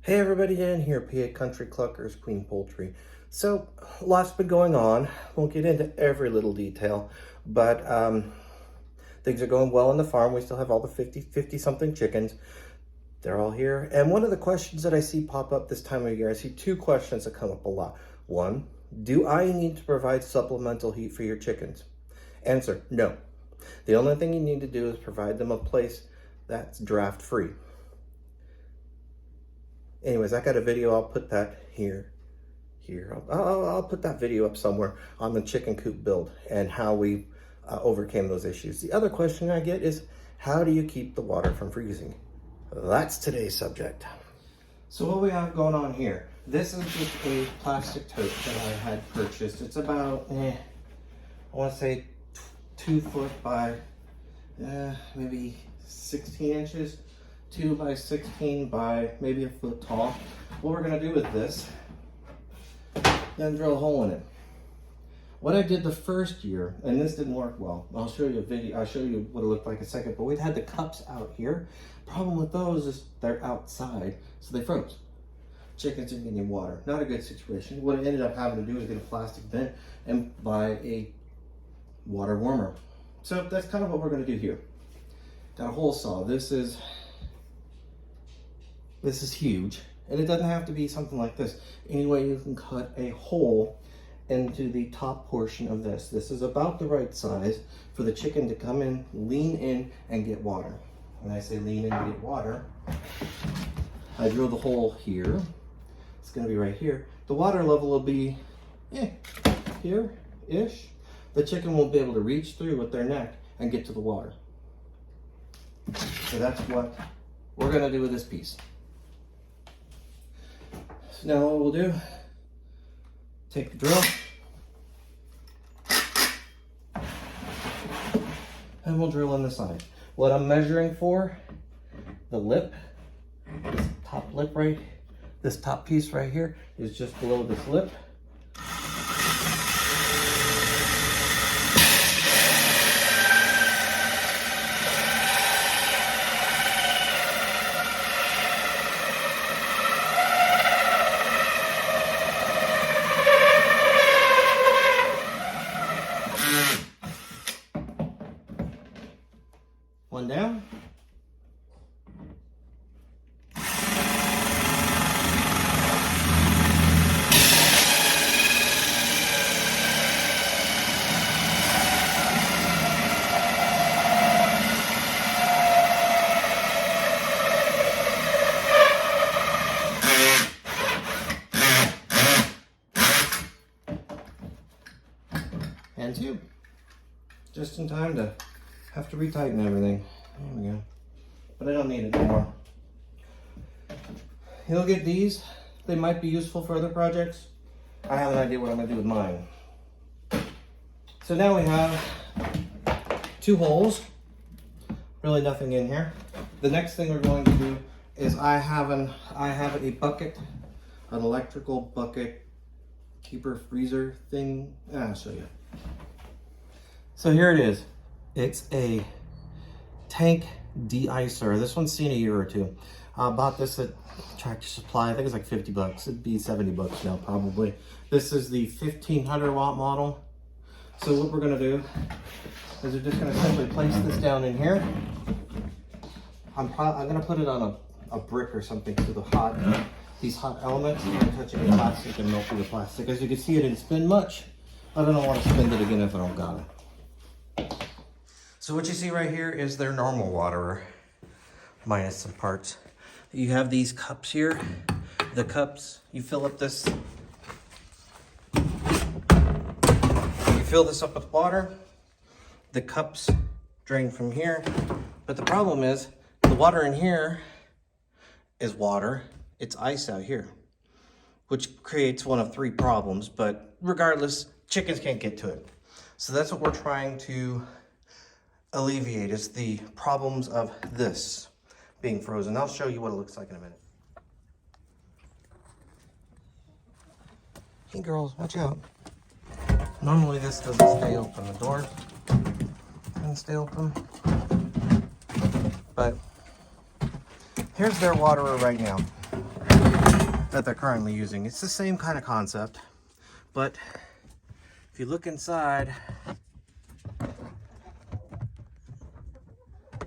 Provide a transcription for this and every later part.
Hey everybody, Dan here, PA Country Cluckers, Queen Poultry. So, lots been going on. Won't get into every little detail, but things are going well on the farm. We still have all the 50 something chickens. They're all here. And one of the questions that I see pop up this time of year, I see two questions that come up a lot. One, do I need to provide supplemental heat for your chickens? Answer, no. The only thing you need to do is provide them a place that's draft free. Anyways, I got a video. I'll put that here. I'll put that video up somewhere on the chicken coop build and how we overcame those issues. The other question I get is, how do you keep the water from freezing? That's today's subject. So what we have going on here, this is just a plastic tote that I had purchased. It's about, I want to say 2 foot by maybe 16 inches. 2 by 16 by maybe a foot tall. What we're gonna do with this, then drill a hole in it. What I did the first year, and this didn't work well. I'll show you a video, I'll show you what it looked like in a second, but we had the cups out here. Problem with those is they're outside, so they froze. Chickens didn't get any water. Not a good situation. What I ended up having to do is get a plastic bin and buy a water warmer. So that's kind of what we're gonna do here. Got a hole saw. This is huge, and it doesn't have to be something like this. Anyway, you can cut a hole into the top portion of this. This is about the right size for the chicken to come in, lean in, and get water. When I say lean in and get water, I drill the hole here. It's gonna be right here. The water level will be here-ish. The chicken will be able to reach through with their neck and get to the water. So that's what we're gonna do with this piece. So now what we'll do, take the drill, and we'll drill in the side. What I'm measuring for, the lip, this top lip right, this top piece right here is just below this lip. One down. And 2. Just in time to have to retighten everything. There we go. But I don't need it anymore. You'll get these. They might be useful for other projects. I have an idea what I'm going to do with mine. So now we have 2 holes. Really nothing in here. The next thing we're going to do is I have a bucket, an electrical bucket keeper freezer thing. I'll show you. So here it is. It's a tank de-icer. This one's seen a year or two. I bought this at Tractor Supply. I think it's like 50 bucks. It'd be 70 bucks now probably. This is the 1500 watt model. So what we're gonna do is we're just gonna simply place this down in here. I'm gonna put it on a brick or something to these hot elements. I'm touching the plastic and melting the plastic. As you can see, it didn't spin much. I don't want to spin it again if I don't got it. So what you see right here is their normal waterer, minus some parts. You have these cups here. The cups, you fill up this. You fill this up with water. The cups drain from here. But the problem is, the water in here is water. It's ice out here, which creates one of 3 problems. But regardless, chickens can't get to it. So that's what we're trying to alleviate, is the problems of this being frozen. I'll show you what it looks like in a minute. Hey girls, watch out. Normally this doesn't stay open. The door doesn't stay open. But here's their waterer right now. that they're currently using. It's the same kind of concept, but if you look inside,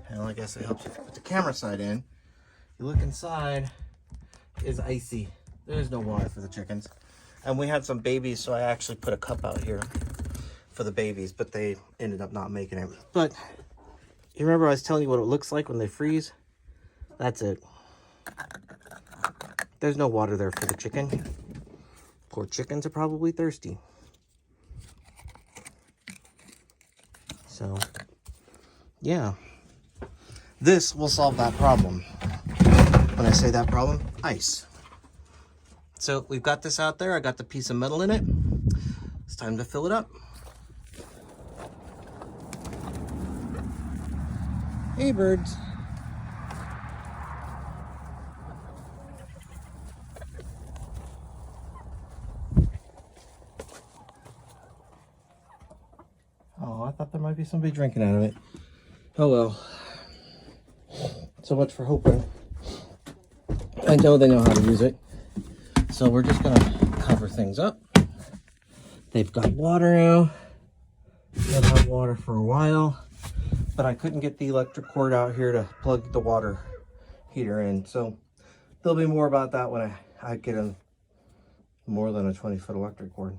and I guess it helps you put the camera side in, you look inside, is icy. There's no water for the chickens. And we had some babies, so I actually put a cup out here for the babies, but they ended up not making it. But you remember I was telling you what it looks like when they freeze? That's it. There's no water there for the chicken. Poor chickens are probably thirsty. So, yeah. This will solve that problem. When I say that problem, ice. So we've got this out there. I got the piece of metal in it. It's time to fill it up. Hey, birds. Oh, I thought there might be somebody drinking out of it. Oh well. So much for hoping. I know they know how to use it. So we're just gonna cover things up. They've got water now. They'll have water for a while. But I couldn't get the electric cord out here to plug the water heater in. So there'll be more about that when I get in more than a 20-foot electric cord.